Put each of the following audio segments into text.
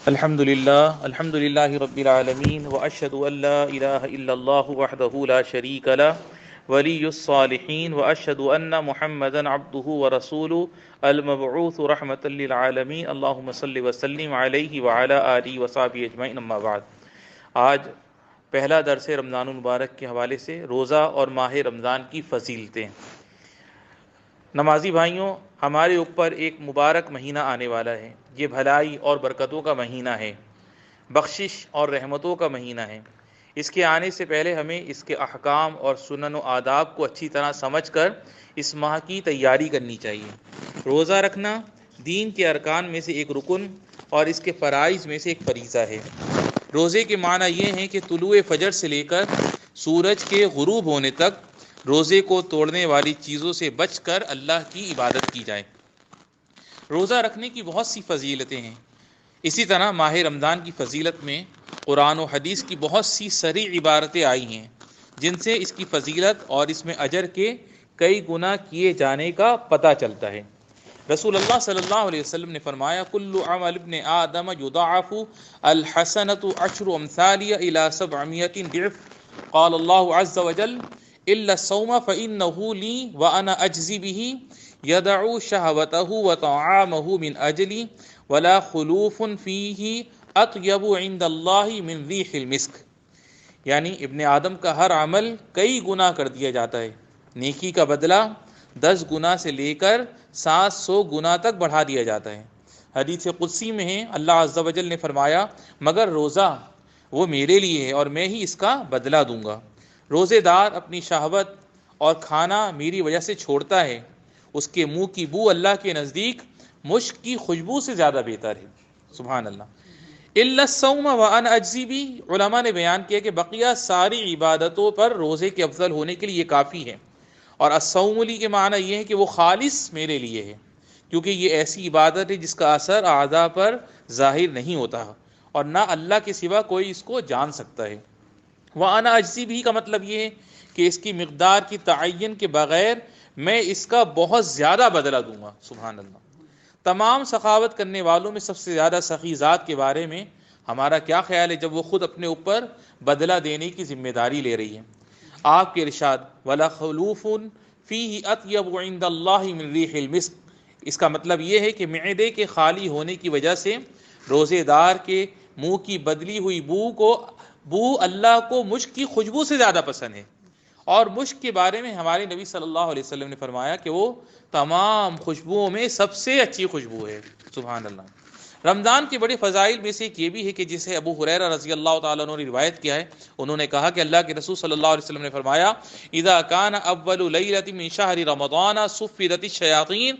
الحمد للہ رب العالمین واشهد ان لا الہ الا اللہ وحدہ لا شریک له ولی الصالحین واشهد ان محمدا عبدہ ورسولہ المبعوث رحمۃ للعالمین اللہم صل وسلم علیہ وعلی آلہ وصحبہ اجمعین اما بعد۔ آج پہلا درس رمضان المبارک کے حوالے سے روزہ اور ماہ رمضان کی فضیلتیں۔ نمازی بھائیوں، ہمارے اوپر ایک مبارک مہینہ آنے والا ہے۔ یہ بھلائی اور برکتوں کا مہینہ ہے، بخشش اور رحمتوں کا مہینہ ہے۔ اس کے آنے سے پہلے ہمیں اس کے احکام اور سنن و آداب کو اچھی طرح سمجھ کر اس ماہ کی تیاری کرنی چاہیے۔ روزہ رکھنا دین کے ارکان میں سے ایک رکن اور اس کے فرائض میں سے ایک فریضہ ہے۔ روزے کے معنی یہ ہیں کہ طلوع فجر سے لے کر سورج کے غروب ہونے تک روزے کو توڑنے والی چیزوں سے بچ کر اللہ کی عبادت کی جائے۔ روزہ رکھنے کی بہت سی فضیلتیں ہیں۔ اسی طرح ماہ رمضان کی فضیلت میں قرآن و حدیث کی بہت سی صریح عبارتیں آئی ہیں جن سے اس کی فضیلت اور اس میں اجر کے کئی گنا کیے جانے کا پتہ چلتا ہے۔ رسول اللہ صلی اللہ علیہ وسلم نے فرمایا کل عمل ابن آدم یضاعف الحسنۃ عشر امثالها الى 700 ضعف قال اللہ عز وجل الا الصوم فانه لي وانا اجزي به يدع شهوته وطعامه من اجلي ولا خلوف فيه اطيب عند الله من ريح المسك۔ یعنی ابن آدم کا ہر عمل کئی گنا کر دیا جاتا ہے، نیکی کا بدلہ 10 گنا سے لے کر 700 گنا تک بڑھا دیا جاتا ہے۔ حدیث قدسی میں ہے اللہ عز و جل نے فرمایا مگر روزہ وہ میرے لیے ہے اور میں ہی اس کا بدلہ دوں گا۔ روزے دار اپنی شہوت اور کھانا میری وجہ سے چھوڑتا ہے، اس کے منہ کی بو اللہ کے نزدیک مشک کی خوشبو سے زیادہ بہتر ہے۔ سبحان اللہ۔ الا الصوم وانا اجزی بھی، علماء نے بیان کیا کہ بقیہ ساری عبادتوں پر روزے کے افضل ہونے کے لیے یہ کافی ہے، اور الصوم لی کے معنی یہ ہے کہ وہ خالص میرے لیے ہے، کیونکہ یہ ایسی عبادت ہے جس کا اثر اعضاء پر ظاہر نہیں ہوتا اور نہ اللہ کے سوا کوئی اس کو جان سکتا ہے۔ وانا اجزی بھی کا مطلب یہ ہے کہ اس کی مقدار کی تعین کے بغیر میں اس کا بہت زیادہ بدلہ دوں گا۔ سبحان اللہ۔ تمام سخاوت کرنے والوں میں سب سے زیادہ سخی ذات کے بارے میں ہمارا کیا خیال ہے جب وہ خود اپنے اوپر بدلہ دینے کی ذمہ داری لے رہی ہے؟ آپ کے ارشاد وَلَا خَلُوفٌ فِيهِ أَطْيَبُ عِندَ اللَّهِ مِنْ رِيحِ الْمِسْكِ۔ اس کا مطلب یہ ہے کہ معدے کے خالی ہونے کی وجہ سے روزے دار کے منہ کی بدلی ہوئی بو اللہ کو مشک کی خوشبو سے زیادہ پسند ہے، اور مشک کے بارے میں ہمارے نبی صلی اللہ علیہ وسلم نے فرمایا کہ وہ تمام خوشبوؤں میں سب سے اچھی خوشبو ہے۔ سبحان اللہ۔ رمضان کے بڑے فضائل میں سے ایک یہ بھی ہے کہ جسے ابو ہریرہ رضی اللہ تعالیٰ عنہ نے روایت کیا ہے، انہوں نے کہا کہ اللہ کے رسول صلی اللہ علیہ وسلم نے فرمایا اذا كان اول لیلۃ من شہر رمضان صفدت الشیاطین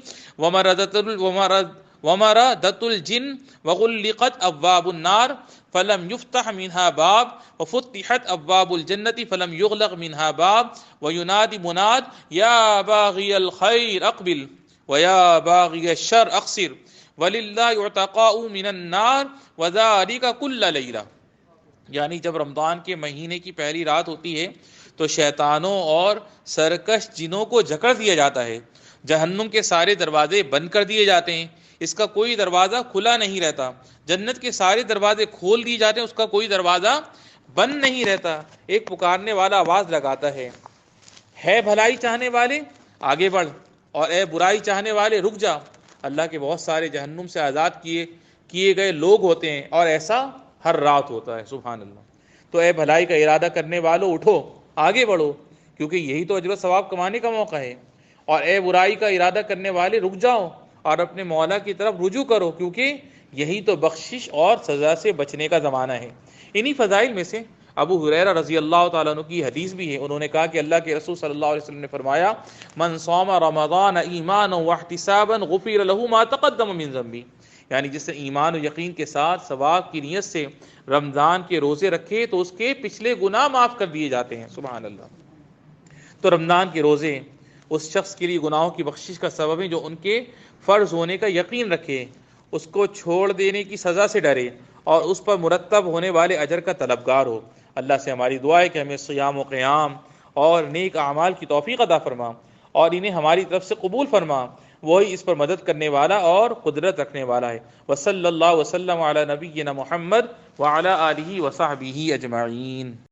ومردت الجن وغلقت ابواب النار فلم يفتح منها باب وفتحت ابواب الجنة فلم يغلق منها باب وينادي مناد يا باغي الخير اقبل ويا باغي الشر اقصر وللہ عتقاء من النار وذلك كل لیلہ۔ یعنی جب رمضان کے مہینے کی پہلی رات ہوتی ہے تو شیطانوں اور سرکش جنوں کو جکڑ دیا جاتا ہے، جہنم کے سارے دروازے بند کر دیے جاتے ہیں، اس کا کوئی دروازہ کھلا نہیں رہتا، جنت کے سارے دروازے کھول دیے جاتے ہیں، اس کا کوئی دروازہ بند نہیں رہتا۔ ایک پکارنے والا آواز لگاتا ہے بھلائی چاہنے والے آگے بڑھ، اور اے برائی چاہنے والے رک جا۔ اللہ کے بہت سارے جہنم سے آزاد کیے گئے لوگ ہوتے ہیں، اور ایسا ہر رات ہوتا ہے۔ سبحان اللہ۔ تو اے بھلائی کا ارادہ کرنے والوں اٹھو، آگے بڑھو، کیونکہ یہی تو اجر و ثواب کمانے کا موقع ہے، اور اے برائی کا ارادہ کرنے والے رک جاؤ اور اپنے مولا کی طرف رجوع کرو، کیونکہ یہی تو بخشش اور سزا سے بچنے کا زمانہ ہے۔ انہی فضائل میں سے ابو ہریرہ رضی اللہ تعالیٰ عنہ کی حدیث بھی ہے، انہوں نے کہا کہ اللہ کے رسول صلی اللہ علیہ وسلم نے فرمایا من صام رمضان ایمانا واحتسابا غفر له ما تقدم من ذنبه، یعنی جس نے ایمان و یقین کے ساتھ ثواب کی نیت سے رمضان کے روزے رکھے تو اس کے پچھلے گناہ معاف کر دیے جاتے ہیں۔ سبحان اللہ۔ تو رمضان کے روزے اس شخص کے لیے گناہوں کی بخشش کا سبب ہے جو ان کے فرض ہونے کا یقین رکھے، اس کو چھوڑ دینے کی سزا سے ڈرے اور اس پر مرتب ہونے والے اجر کا طلبگار ہو۔ اللہ سے ہماری دعا ہے کہ ہمیں صیام و قیام اور نیک اعمال کی توفیق عطا فرما اور انہیں ہماری طرف سے قبول فرما۔ وہی اس پر مدد کرنے والا اور قدرت رکھنے والا ہے۔ وصلی اللہ وسلم علی نبینا محمد وعلی آلہ وصحبہ اجمعین۔